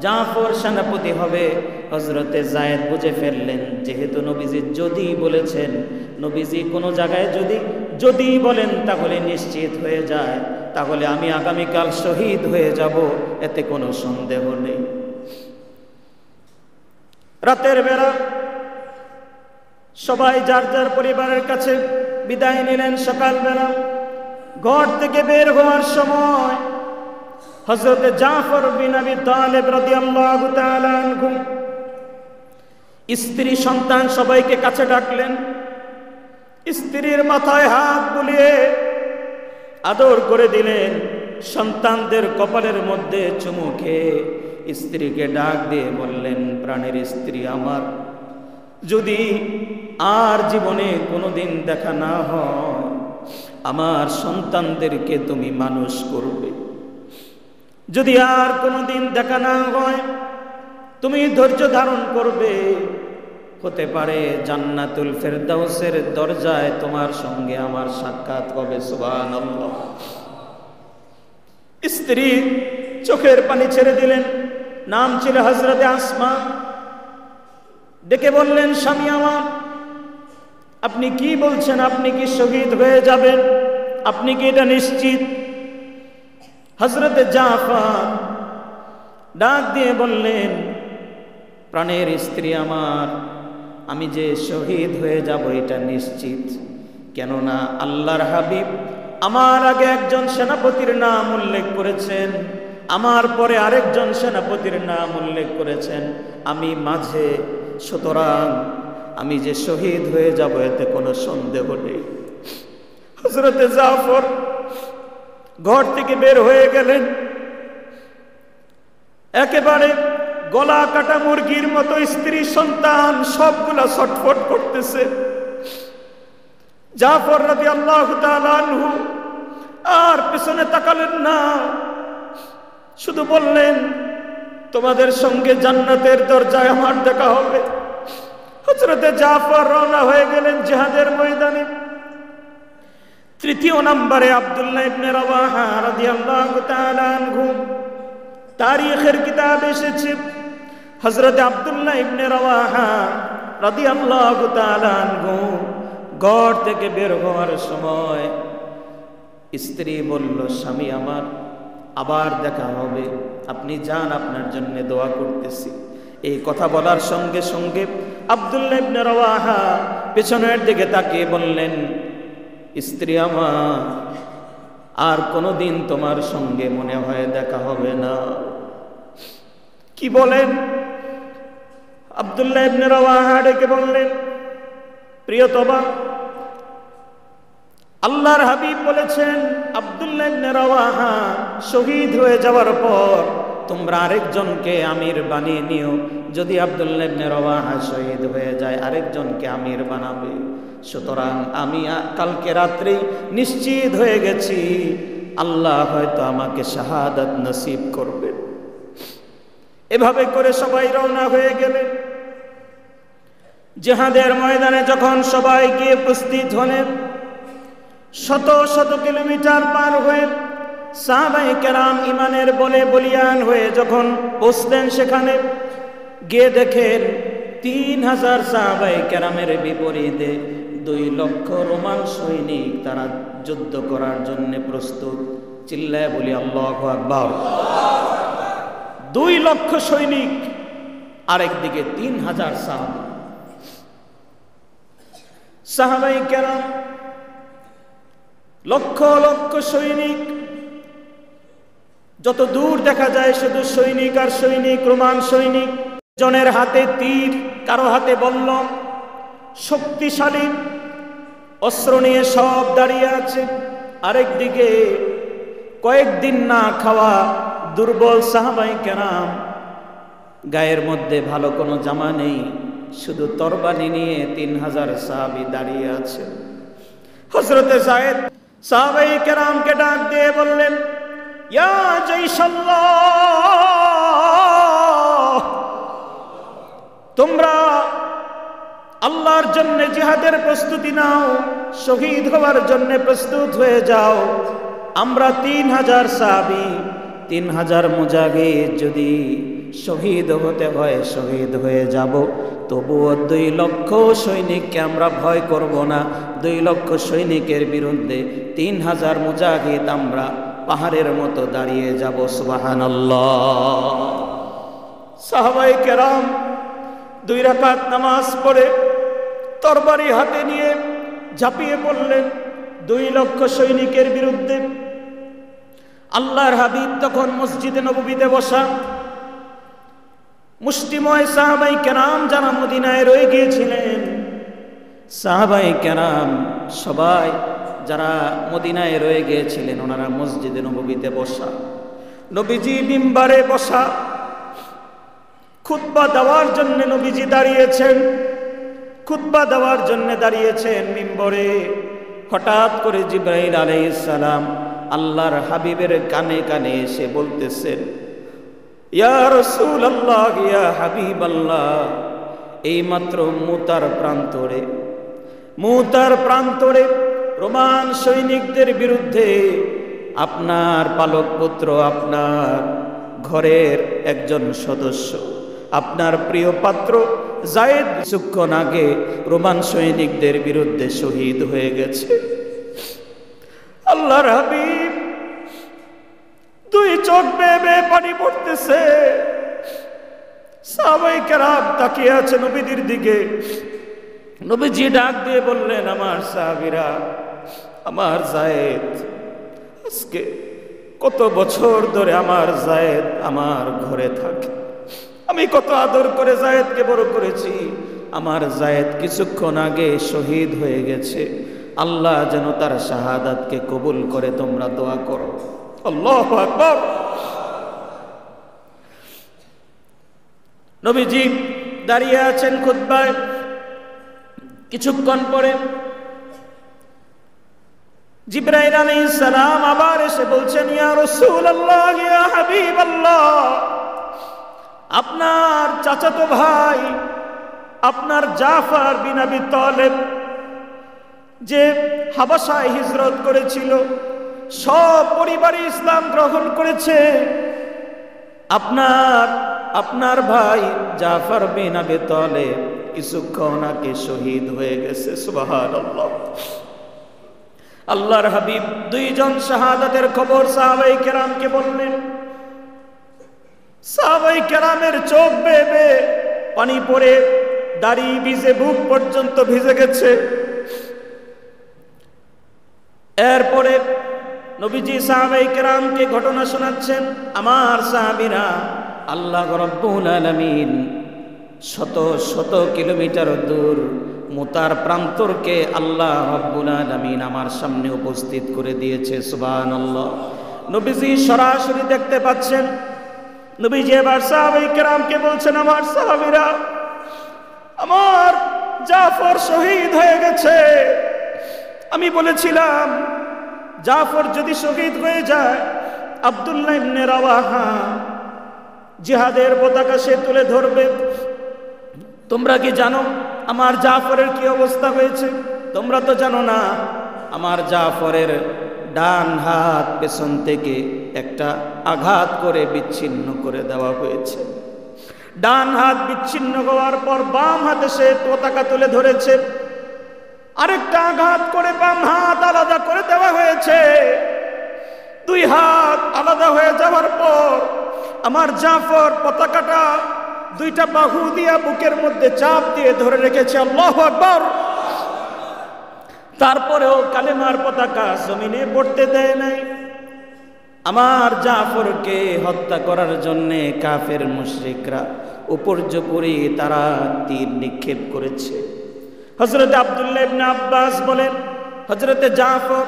জাফর সেনাপতি হবে। হযরতে যায়েদ বুঝে ফেললেন যেহেতু নবীজি যদি বলেছেন, নবীজি কোনো জায়গায় যদি বলেন তাহলে নিশ্চিত হয়ে যায়, তাহলে আমি আগামীকাল শহীদ হয়ে যাব, এতে কোনো সন্দেহ নেই। রাতের বেলা সবাই যার যার পরিবারের কাছে বিদায় নিলেন। সকালবেলা ঘর থেকে বের হওয়ার সময় হযরত জাফর বিন আবি তালেব রাদিয়াল্লাহু তাআলা আনহু স্ত্রী সন্তান সবাইকে কাছে ডাকলেন। স্ত্রীর মাথায় হাত বুলিয়ে আদর করে দিলেন। সন্তানদের কপালের মধ্যে চুমু খেয়ে স্ত্রীকে ডাক দিয়ে বললেন, প্রাণের স্ত্রী আমার, যদি আর জীবনে কোনোদিন দেখা না হয় আমার সন্তানদেরকে তুমি মানুষ করবে। যদি আর কোনোদিন দেখা না হয় তুমি ধৈর্য ধারণ করবে। হতে পারে জান্নাতুল ফেরদাউসের দরজায় তোমার সঙ্গে আমার সাক্ষাৎ হবে। সুবহানাল্লাহ। স্ত্রী চোখের পানি ছেড়ে দিলেন। নাম ছিল হযরতে আসমা। ডেকে বললেন, স্বামী আমার, আপনি কি বলছেন? আপনি কি শহীদ হয়ে যাবেন? আপনি কি এটা নিশ্চিত? হযরতে জাফর ডাক দিয়ে বললেন, প্রাণের স্ত্রী আমার, আমি যে শহীদ হয়ে যাব এটা নিশ্চিত। কেননা আল্লাহর হাবিব আমার আগে একজন সেনাপতির নাম উল্লেখ করেছেন, আমার পরে আরেকজন সেনাপতির নাম উল্লেখ করেছেন, আমি মাঝে। সুতরাং আমি যে শহীদ হয়ে যাব এতে কোনো সন্দেহ নেই। হযরতে জাফর ঘর থেকে বের হয়ে গেলেন। একেবারে গলা কাটা মুরগির মতো স্ত্রী সন্তান সবগুলা ছটফট করতেছে। জাফর রাদিয়াল্লাহু তাআলা আনহু আর পিছনে তাকালেন না, শুধু বললেন, তোমাদের সঙ্গে জান্নাতের দরজায় আমার দেখা হবে। হযরতে জাফর রওনা হয়ে গেলেন জিহাদের ময়দানে। তৃতীয় নম্বরে আব্দুল্লাহ ইবনে রাওয়াহা রাদিয়াল্লাহু তাআলা আনহু, তারিখের কিতাবে এসেছে হযরতে আব্দুল্লাহ ইবনে রাওয়াহা রাদিয়াল্লাহু তাআলা আনহু ঘর থেকে বের হওয়ার সময় স্ত্রী বলল, স্বামী আমার, আবার দেখা হবে, আপনি যান, আপনার জন্য দোয়া করতেছি। এই কথা বলার সঙ্গে সঙ্গে আব্দুল্লাহ ইবনে রাওয়াহা পেছনের দিকে তাকিয়ে বললেন, স্ত্রী আমার, আর কোনোদিন তোমার সঙ্গে মনে হয় দেখা হবে না। কি বলেন? আব্দুল্লাহ ইবনে রাওয়াহা ডেকে বললেন, প্রিয়তমা, আল্লাহর হাবিব বলেছেন আব্দুল্লাহ ইবনে রাওয়াহা শহীদ হয়ে যাওয়ার পর তোমরা আরেকজনকে আমির বানিয়ে নিও। যদি আব্দুল্লাহ ইবনে রাওয়াহা শহীদ হয়ে যায় আরেকজনকে আমির বানাবে। সুতরাং আমি কালকে রাত্রে নিশ্চিত হয়ে গেছি আল্লাহ হয়তো আমাকে শাহাদাত নসিব করবেন। এভাবে করে সবাই রওনা হয়ে গেলেন। জিহাদের ময়দানে যখন সবাই গিয়ে উপস্থিত হলেন, শত শত কিলোমিটার পার হয়ে সাহাবায়ে কেরাম ইমানের বলে বলিয়ান হয়ে যখন পৌঁছলেন, সেখানে গিয়ে দেখেন 3000 সাহাবায়ে কেরামের বিপরীতে 2 লক্ষ রোমান সৈনিক তারা যুদ্ধ করার জন্য প্রস্তুত। চিল্লায় বলি আল্লাহু আকবার। 2 লক্ষ সৈনিক, আরেকদিকে 3000 সাহাবা। সাহাবায়ে কেরাম, লক্ষ লক্ষ সৈনিক, যত দূর দেখা যায় শুধু সৈনিক আর সৈনিক, রোমান সৈনিক। জনের হাতে তীর, কারো হাতে বল্লম, শক্তিশালী অস্ত্র নিয়ে সব দাঁড়িয়ে আছে। আরেকদিকে কয়েকদিন না খাওয়া দুর্বল সাহাবায়ে কেরাম, গায়ের মধ্যে ভালো কোনো জামা নেই, শুধু তরবারি নিয়ে 3000 সাহাবী দাঁড়িয়ে আছে। হযরতে যায়েদ সাহাবায়ে কেরামকে ডাক দিয়ে বললেন, ইয়া জাইশাল্লাহ, তোমরা আল্লাহর জন্য জিহাদের প্রস্তুতি নাও, শহীদ হওয়ার জন্য প্রস্তুত হয়ে যাও। আমরা 3000 সাহাবী, 3000 মুজাহিদ যদি শহীদ হতে হয় শহীদ হয়ে যাব, তবুও 2 লক্ষ সৈনিককে আমরা ভয় করব না। 2 লক্ষ সৈনিকের বিরুদ্ধে 3000 মুজাহিদ আমরা পাহাড়ের মতো দাঁড়িয়ে যাব। সুবহানাল্লাহ। সাহাবায়ে কেরাম 2 রাকাত নামাজ পড়ে তরবারি হাতে নিয়ে ঝাঁপিয়ে পড়লেন 2 লক্ষ সৈনিকের বিরুদ্ধে। আল্লাহর হাবিব তখন মসজিদে নববীতে বসা। মুষ্টিময় সাহাবায়ে কেরাম যারা মদিনায় রয়ে গিয়েছিলেন, সাহাবায়ে কেরাম সবাই যারা মদিনায় রয়ে গিয়েছিলেন, ওনারা মসজিদে নববীতে বসা। নবীজি মিম্বারে বসা, খুতবা দেওয়ার জন্য নবীজি দাঁড়িয়েছেন। খুতবা দেওয়ার জন্য দাঁড়িয়েছেন মিম্বরে। হঠাৎ করে জিবরাইল আলাইহিস সালাম আল্লাহর হাবিবের কানে কানে এসে বলতেছেন, ইয়া রাসূলুল্লাহ, ইয়া হাবিবাল্লাহ, এইমাত্র মুতার প্রান্তরে রোমান সৈনিকদের বিরুদ্ধে আপনার পালক পুত্র, আপনার ঘরের একজন সদস্য, আপনার প্রিয় পাত্র যায়েদ কিছুক্ষণ আগে রোমান সৈনিকদের বিরুদ্ধে শহীদ হয়ে গেছে। আল্লাহর হাবিব 2 চোখ বেয়ে বেয়ে পানি পড়তেছে। সাহাবায়ে কেরাম তাকিয়ে আছে নবীজির দিকে। নবীজি ডাক দিয়ে বললেন, আমার সাহাবীরা, আমার যায়েদ আজকে কত বছর ধরে আমার যায়েদ আমার ঘরে থাকে। আমি কত আদর করে যায়েদকে বড় করেছি। আমার যায়েদ কিছুক্ষণ আগে শহীদ হয়ে গেছে। আল্লাহ যেন তার শাহাদাতকে কবুল করে, তোমরা দোয়া করো। আল্লাহু আকবার। নবীজি দাঁড়িয়ে আছেন খুতবায়। কিছুক্ষণ পরে জিবরাইল আলাইহিস সালাম আবার এসে বলছেন, ইয়া রাসূলুল্লাহ, ইয়া হাবিবাল্লাহ, আপনার চাচাতো ভাই, আপনার জাফর বিন আবি তালেব যে হাবাসায় হিজরত করেছিল, সব পরিবারে ইসলাম গ্রহণ করেছে। আপনার ভাই জাফর বিন আবি তালেব কিছুক্ষণ আগে শহীদ হয়ে গেছে। সুবহানাল্লাহ। আল্লাহর হাবিব 2 জন শাহাদাতের খবর সাহাবায়ে কেরামকে বললেন। সাহাবায়ে কেরামের চোখ বেয়ে বেয়ে পানি পড়ে দাড়ি ভিজে, বুক পর্যন্ত ভিজে গেছে। এরপরে নবীজি সাহাবায়ে কেরামকে ঘটনা শোনাচ্ছেন। আমার সাহাবীরা, আল্লাহ রাব্বুল আলামিন শত শত কিলোমিটার দূর মুতার প্রান্তরকে আল্লাহ রাব্বুল আলামিন আমার সামনে উপস্থিত করে দিয়েছে। সুবহানাল্লাহ। নবীজি সরাসরি দেখতে পাচ্ছেন। নবীজি এবার সাহাবায়ে কেরামকে বলছেন, আমার সাহাবীরা, আমার জাফর শহীদ হয়ে গেছে। আমি বলেছিলাম জাফর যদি শহীদ হয়ে যায়, আব্দুল্লাহ ইবনে রাওয়াহা জিহাদের পতাকা সে তুলে ধরবে। তোমরা কি জানো আমার জাফরের কি অবস্থা হয়েছে? তোমরা তো জানো না। আমার জাফরের ডান হাত পেছন থেকে একটা আঘাত করে বিচ্ছিন্ন করে দেওয়া হয়েছে। ডান হাত বিচ্ছিন্ন হওয়ার পর বাম হাতে সে পতাকা তুলে ধরেছে। আরেকটা আঘাত করে বাম হাত আলাদা করে দেওয়া হয়েছে। 2 হাত আলাদা হয়ে যাওয়ার পর আমার জাফর পতাকাটা 2টা বাহু দিয়া বুকের মধ্যে চাপ দিয়ে ধরে রেখেছে। আল্লাহু আকবার। তারপরেও কালেমার পতাকা জমিনে পড়তে দেয় নাই। আমার জাফরকে হত্যা করার জন্য কাফের মুশরিকরা উপর্যুপরি তারা তীর নিক্ষেপ করেছে। হযরত আব্দুল্লাহ ইবনে আব্বাস বলেন, হযরতে জাফর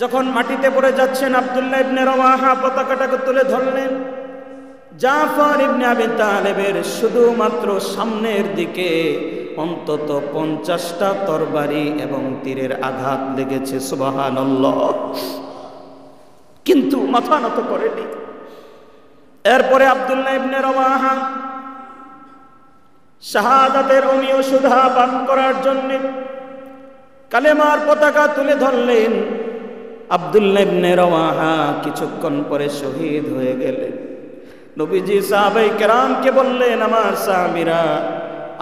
যখন মাটিতে পড়ে যাচ্ছেন, আব্দুল্লাহ ইবনে রওয়াহা পতাকাটাকে তুলে ধরলেন। জাফর ইবনে আবি তালেবের শুধুমাত্র সামনের দিকে অন্তত 50টা তরবারি এবং তীরের আঘাত লেগেছে। সুবহানাল্লাহ। কিন্তু মাথা নত করেনি। এরপরে আব্দুল্লাহ ইবনে রওয়াহা শাহাদাতের অমীয় সুধা পান করার জন্য কালেমার পতাকা তুলে ধরলেন। আব্দুল্লাহ ইবনে রওয়াহা কিছুক্ষণ পরে শহীদ হয়ে গেলেন। নবীজি সাহাবায়ে কেরামকে বললেন, আমার সাহাবীরা,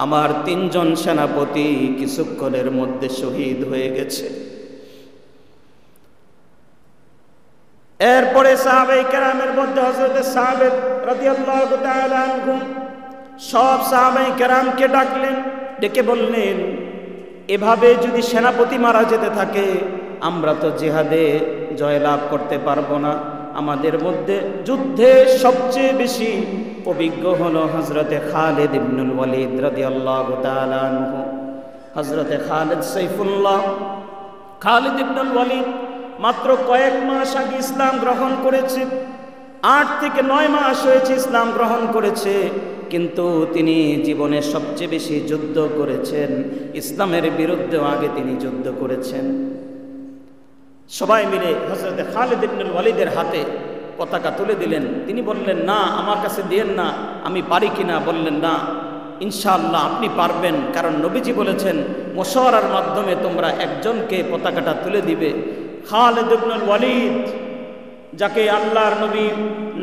আমার 3 জন সেনাপতি কিছুক্ষণের মধ্যে শহীদ হয়ে গেছে। এরপরে সাহাবায়ে কেরামের মধ্যে হযরত সা'দ রাদিয়াল্লাহু তাআলা আনহু সব সাহাবায়ে কেরামকে ডাকলেন, ডেকে বললেন, এভাবে যদি সেনাপতি মারা যেতে থাকে আমরা তো জিহাদে জয়লাভ করতে পারবো না। আমাদের মধ্যে যুদ্ধে সবচেয়ে বেশি অভিজ্ঞ হলো হযরতে খালিদ ইবনুল ওয়ালিদ রাদিয়াল্লাহু তাআলা আনহু। হযরতে খালিদ সাইফুল্লাহ, খালিদ ইবনুল ওয়ালিদ মাত্র কয়েক মাস আগে ইসলাম গ্রহণ করেছে। 8 থেকে 9 মাস হয়েছে ইসলাম গ্রহণ করেছে, কিন্তু তিনি জীবনে সবচেয়ে বেশি যুদ্ধ করেছেন। ইসলামের বিরুদ্ধেও আগে তিনি যুদ্ধ করেছেন। সবাই মিলে হযরত খালিদ ইবনুল ওয়ালিদের হাতে পতাকা তুলে দিলেন। তিনি বললেন, না, আমার কাছে দিয়েন না, আমি পারি কিনা? বললেন, না, ইনশাআল্লাহ আপনি পারবেন, কারণ নবীজি বলেছেন মশওয়ারার মাধ্যমে তোমরা একজনকে পতাকাটা তুলে দিবে। খালিদ ইবনুল ওয়ালিদ, যাকে আল্লাহর নবী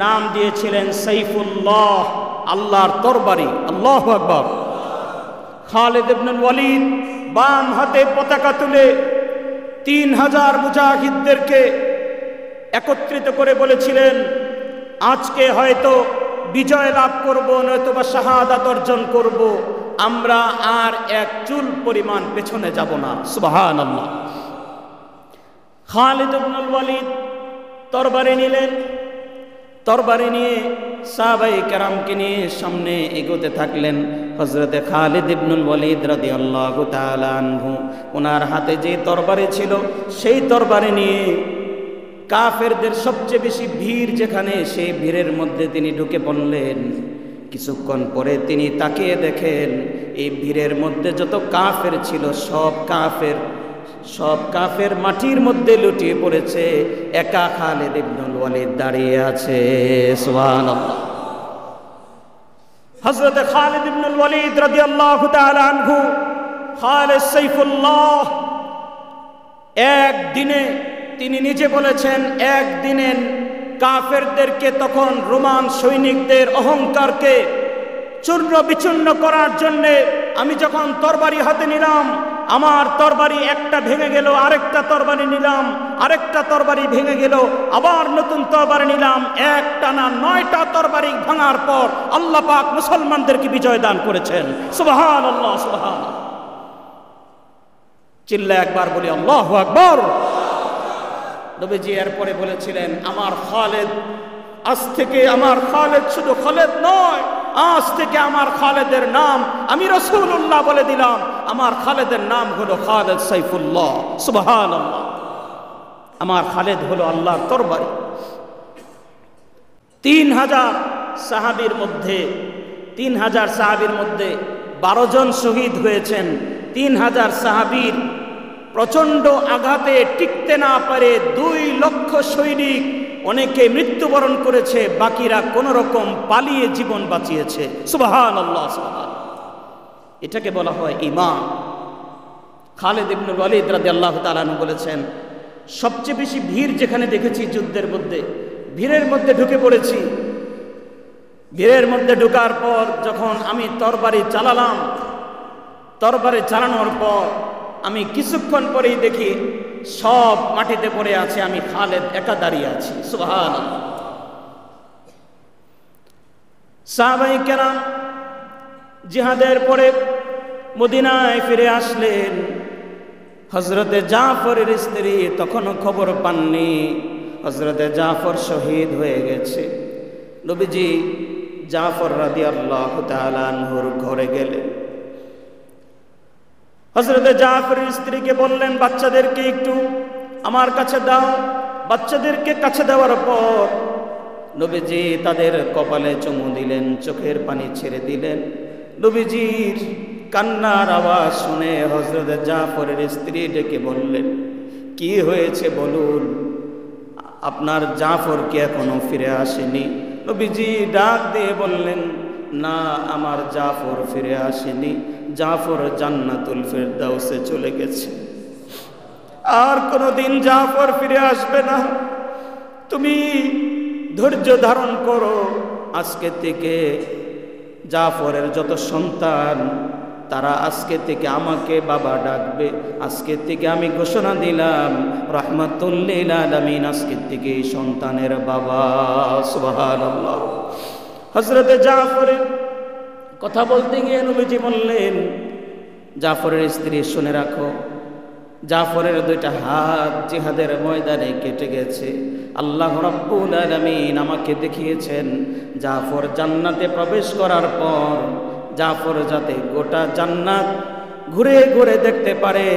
নাম দিয়েছিলেন সাইফুল্লাহ, আল্লাহর তরবারি, আল্লাহু আকবার। খালিদ ইবনুল ওয়ালিদ বাম হাতে পতাকা তুলে 3000 মুজাহিদদেরকে একত্রিত করে বলেছিলেন, আজকে হয়তো বিজয় লাভ করব, নয়তোবা শাহাদাত অর্জন করব, আমরা আর এক চুল পরিমাণ পেছনে যাব না। সুবহানাল্লাহ। খালিদ ইবনুল ওয়ালিদ তরবারি নিলেন। তরবারি নিয়ে সাহাবায়ে কেরামকে নিয়ে সামনে এগোতে থাকলেন। হযরতে খালিদ ইবনুল ওয়ালিদ রাদিয়াল্লাহু তাআলা আনহু, ওনার হাতে যে তরবারি ছিল সেই তরবারি নিয়ে কাফেরদের সবচেয়ে বেশি ভিড় যেখানে, সেই ভিড়ের মধ্যে তিনি ঢুকে পড়লেন। কিছুক্ষণ পরে তিনি তাকিয়ে দেখেন এই ভিড়ের মধ্যে যত কাফের ছিল সব কাফের মাটির মধ্যে লুটিয়ে পড়েছে, একা খালিদ ইবনুল ওয়ালিদ দাঁড়িয়ে আছে। সুবহানাল্লাহ। হযরত খালিদ ইবনুল ওয়ালিদ রাদিয়াল্লাহু তাআলা আনহু, খালিদ সাইফুল্লাহ, একদিনে তিনি নিজে বলেছেন, একদিনে কাফেরদেরকে, তখন রোমান সৈনিকদের অহংকারকে চূর্ণ বিচূর্ণ করার জন্য আমি যখন তরবারি হাতে নিলাম, আমার তরবারি একটা ভেঙে গেল, আরেকটা তরবারি নিলাম, আরেকটা তরবারি ভেঙে গেল, আবার নতুন তরবারি নিলাম। একটানা 9টা তরবারি ভাঙার পর আল্লাহ পাক মুসলমানদেরকে বিজয় দান করেছেন। সুবহানাল্লাহ, সুবহানাল্লাহ। চিল্লা একবার বলি আল্লাহু আকবার। নবীজি এরপরে বলেছিলেন, আমার খালিদ, আজ থেকে আমার খালিদ শুধু খালিদ নয়, আজ থেকে আমার খালেদের নাম আমি রাসূলুল্লাহ বলে দিলাম, আমার খালেদের নাম হলো খালিদ সাইফুল্লাহ। সুবহানাল্লাহ। আমার খালিদ হলো আল্লাহর তরবারি। 3000 সাহাবীর মধ্যে 12 জন শহীদ হয়েছেন। 3000 সাহাবীর প্রচণ্ড আঘাতে টিকতে না পারে 2 লক্ষ সৈনিক, অনেকে মৃত্যুবরণ করেছে, বাকিরা কোন রকম পালিয়ে জীবন বাঁচিয়েছে। সুবহানাল্লাহ, সুবহানাল্লাহ। এটাকে বলা হয় ঈমান। খালিদ ইবনুল ওয়ালিদ রাদিয়াল্লাহু তাআলা আনহু বলেছেন, সবচেয়ে বেশি ভিড় যেখানে দেখেছি যুদ্ধের মধ্যে, ভিড়ের মধ্যে ঢুকে পড়েছি। ভিড়ের মধ্যে ঢোকার পর যখন আমি তরবারি চালালাম, তরবারি চালানোর পর আমি কিছুক্ষণ পরেই দেখি সব মাটিতে পড়ে আছে, আমি খালিদ একা দাঁড়িয়ে আছি। সুবহানাল্লাহ। সাহাবায়ে কেরাম জিহাদের পরে মদিনায় ফিরে আসলেন। হযরতে জাফরের স্ত্রী তখনও খবর পাননি হযরতে জাফর শহীদ হয়ে গেছে। নবীজি জাফর রাদিয়াল্লাহু তাআলা আনহুর ঘরে গেলেন। হযরতে জাফরের স্ত্রীকে বললেন, বাচ্চাদেরকে একটু আমার কাছে দাও। বাচ্চাদেরকে কাছে দেওয়ার পর নবীজি তাদের কপালে চুমু দিলেন, চোখের পানি ছেড়ে দিলেন। নবীজির কান্নার আওয়াজ শুনে হযরতে জাফরের স্ত্রী ডেকে বললেন, কি হয়েছে বলুন, আপনার জাফর কি এখনো ফিরে আসেনি? নবীজি ডাক দিয়ে বললেন, না, আমার জাফর ফিরে আসেনি, জাফর জান্নাতুল ফেরদাউসে চলে গেছে, আর কোনোদিন জাফর ফিরে আসবে না। তুমি ধৈর্য ধারণ করো, আজকে থেকে জাফরের যত সন্তান তারা আজকে থেকে আমাকে বাবা ডাকবে। আজকে থেকে আমি ঘোষণা দিলাম, রাহমাতুল লিল আলামিন আজকে থেকে এই সন্তানের বাবা। সুবহানাল্লাহ। হযরতে জাফরের কথা বলতে গিয়ে নবীজি বললেন, জাফরের স্ত্রী শুনে রাখো, জাফরের দুইটা হাত জিহাদের ময়দানে কেটে গেছে। আল্লাহ রাব্বুল আলামিন আমাকে দেখিয়েছেন, জাফর জান্নাতে প্রবেশ করার পর জাফর যাতে গোটা জান্নাত ঘুরে ঘুরে দেখতে পারে,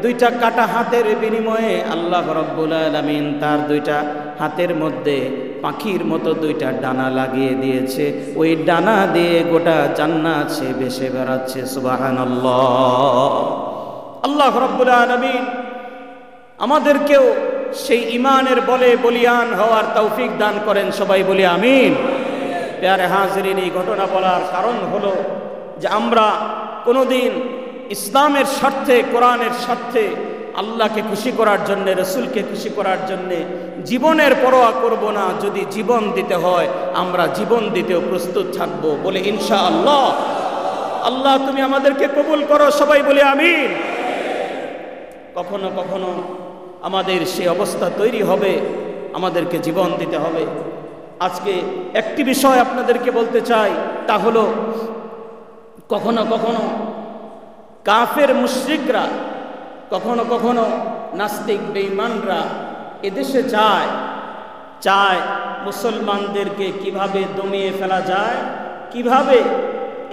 দুইটা কাটা হাতের বিনিময়ে আল্লাহ রাব্বুল আলামিন তার দুইটা হাতের মধ্যে পাখির মতো দুইটা ডানা লাগিয়ে দিয়েছে। ওই ডানা দিয়ে গোটা জান্নাত সে ভেসে বেড়াচ্ছে। সুবহানাল্লাহ। আল্লাহ রাব্বুল আলামিন আমাদেরকেও সেই ঈমানের বলে বলিয়ান হওয়ার তৌফিক দান করেন। সবাই বলি আমিন। প্যারে হাজিরিন, এই ঘটনা বলার কারণ হলো যে আমরা কোনোদিন ইসলামের স্বার্থে, কোরআনের স্বার্থে, আল্লাহকে খুশি করার জন্যে, রসুলকে খুশি করার জন্যে জীবনের পরোয়া করব না। যদি জীবন দিতে হয় আমরা জীবন দিতেও প্রস্তুত থাকবো। বলে ইনশাআল্লাহ। আল্লাহ তুমি আমাদেরকে কবুল করো। সবাই বলি আমিন। কখনো কখনো আমাদের সে অবস্থা তৈরি হবে, আমাদেরকে জীবন দিতে হবে। আজকে একটি বিষয় আপনাদেরকে বলতে চাই, তা হলো কখনো কখনো কাফের মুশরিকরা, কখনো কখনো নাস্তিক বেঈমানরা এদেশে চায় মুসলমানদেরকে কিভাবে দমিয়ে ফেলা যায়, কিভাবে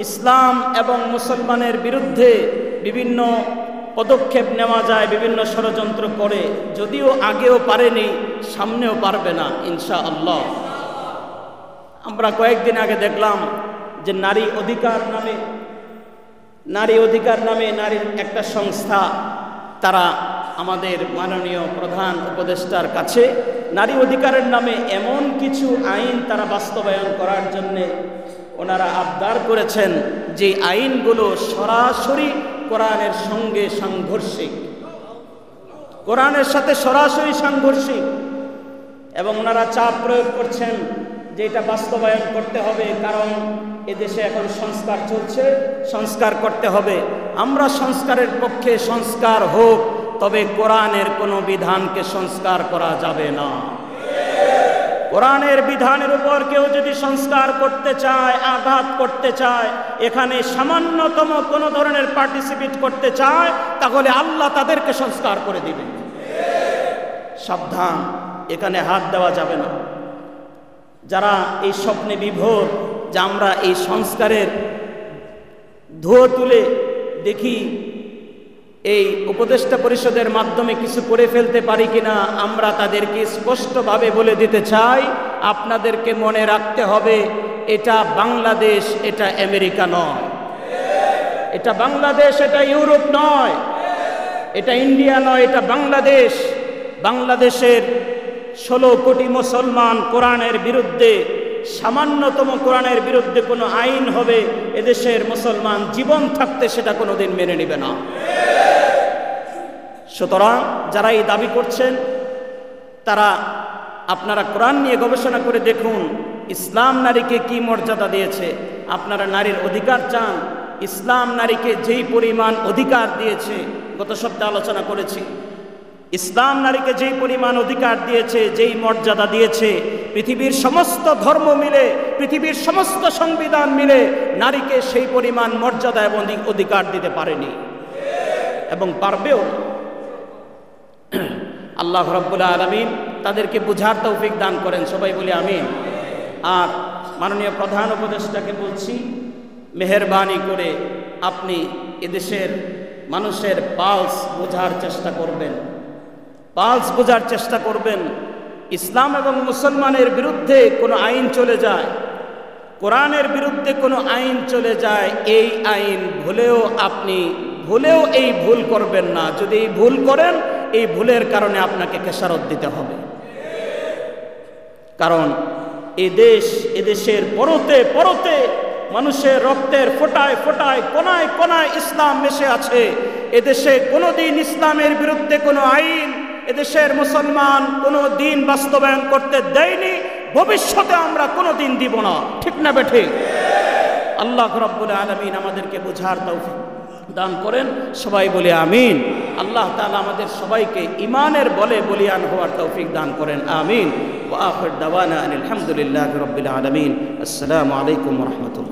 ইসলাম এবং মুসলমানের বিরুদ্ধে বিভিন্ন পদক্ষেপ নেওয়া যায়, বিভিন্ন ষড়যন্ত্র করে। যদিও আগেও পারেনি, সামনেও পারবে না ইনশাআল্লাহ। আমরা কয়েকদিন আগে দেখলাম যে নারী অধিকার নামে নারীর একটা সংস্থা, তারা আমাদের মাননীয় প্রধান উপদেষ্টার কাছে নারী অধিকারের নামে এমন কিছু আইন তারা বাস্তবায়ন করার জন্যে ওনারা আবদার করেছেন যে আইনগুলো সরাসরি কোরআনের সঙ্গে সাংঘর্ষিক, কোরআনের সাথে সরাসরি সাংঘর্ষিক। এবং ওনারা চাপ প্রয়োগ করছেন যে এটা বাস্তবায়ন করতে হবে, কারণ এদেশে এখন সংস্কার চলছে, সংস্কার করতে হবে। আমরা সংস্কারের পক্ষে, সংস্কার হোক, তবে কোরআনের কোনো বিধানকে সংস্কার করা যাবে না। কোরআনের বিধানের উপর কেউ যদি সংস্কার করতে চায়, আঘাত করতে চায়, এখানে সামান্যতম কোনো ধরনের পার্টিসিপেট করতে চায়, তাহলে আল্লাহ তাদেরকে সংস্কার করে দিবেন। সাবধান, এখানে হাত দেওয়া যাবে না। যারা এই স্বপ্নে বিভোর যে আমরা এই সংস্কারের ধোঁয়া তুলে দেখি এই উপদেষ্টা পরিষদের মাধ্যমে কিছু করে ফেলতে পারি কিনা, আমরা তাদেরকে স্পষ্টভাবে বলে দিতে চাই, আপনাদেরকে মনে রাখতে হবে এটা বাংলাদেশ, এটা আমেরিকা নয়, এটা বাংলাদেশ, এটা ইউরোপ নয়, এটা ইন্ডিয়া নয়, এটা বাংলাদেশ। বাংলাদেশের 16 কোটি মুসলমান কোরআনের বিরুদ্ধে, সামান্যতম কোরআনের বিরুদ্ধে কোনো আইন হবে, এদেশের মুসলমান জীবন থাকতে সেটা কোনোদিন মেনে নেবে না। সুতরাং যারা এই দাবি করছেন তারা, আপনারা কোরআন নিয়ে গবেষণা করে দেখুন ইসলাম নারীকে কি মর্যাদা দিয়েছে। আপনারা নারীর অধিকার চান, ইসলাম নারীকে যেই পরিমাণ অধিকার দিয়েছে, গত সপ্তাহে আলোচনা করেছি, ইসলাম নারীকে যেই পরিমাণ অধিকার দিয়েছে, যেই মর্যাদা দিয়েছে, পৃথিবীর সমস্ত ধর্ম মিলে, পৃথিবীর সমস্ত সংবিধান মিলে নারীকে সেই পরিমাণ মর্যাদা এবং অধিকার দিতে পারেনি এবং পারবেও। আল্লাহ রাব্বুল আলামিন তাদেরকে বুঝার তৌফিক দান করেন। সবাই বলি আমিন। আর মাননীয় প্রধান উপদেষ্টাকে বলছি, মেহেরবানি করে আপনি এদেশের মানুষের পালস বোঝার চেষ্টা করবেন, পালস বোঝার চেষ্টা করবেন। ইসলাম এবং মুসলমানের বিরুদ্ধে কোনো আইন চলে যায়, কোরআনের বিরুদ্ধে কোনো আইন চলে যায়, এই আইন ভুলেও এই ভুল করবেন না। যদি এই ভুল করেন, এই ভুলের কারণে আপনাকে খেসারত দিতে হবে। কারণ এদেশের পরতে পরতে মানুষের রক্তের ফোঁটায় ফোঁটায় কোনায় কোনায় ইসলাম মিশে আছে। এদেশে কোনোদিন ইসলামের বিরুদ্ধে কোনো আইন এদেশের মুসলমান কোনো দিন বাস্তবায়ন করতে দেয়নি, ভবিষ্যতে আমরা কোনোদিন দিব না। ঠিক না বেঠিক? আল্লাহ রাব্বুল আলামিন আমাদেরকে বুঝার তৌফিক দান করেন। সবাই বলে আমিন। আল্লাহ তাআলা আমাদের সবাইকে ঈমানের বলে বলিয়ান হওয়ার তৌফিক দান করেন। আমিন। ওয়া আখির দাওয়ানা আলহামদুলিল্লাহি রাব্বিল আলামিন। আসসালামু আলাইকুম ওয়া রাহমাতুল্লাহ।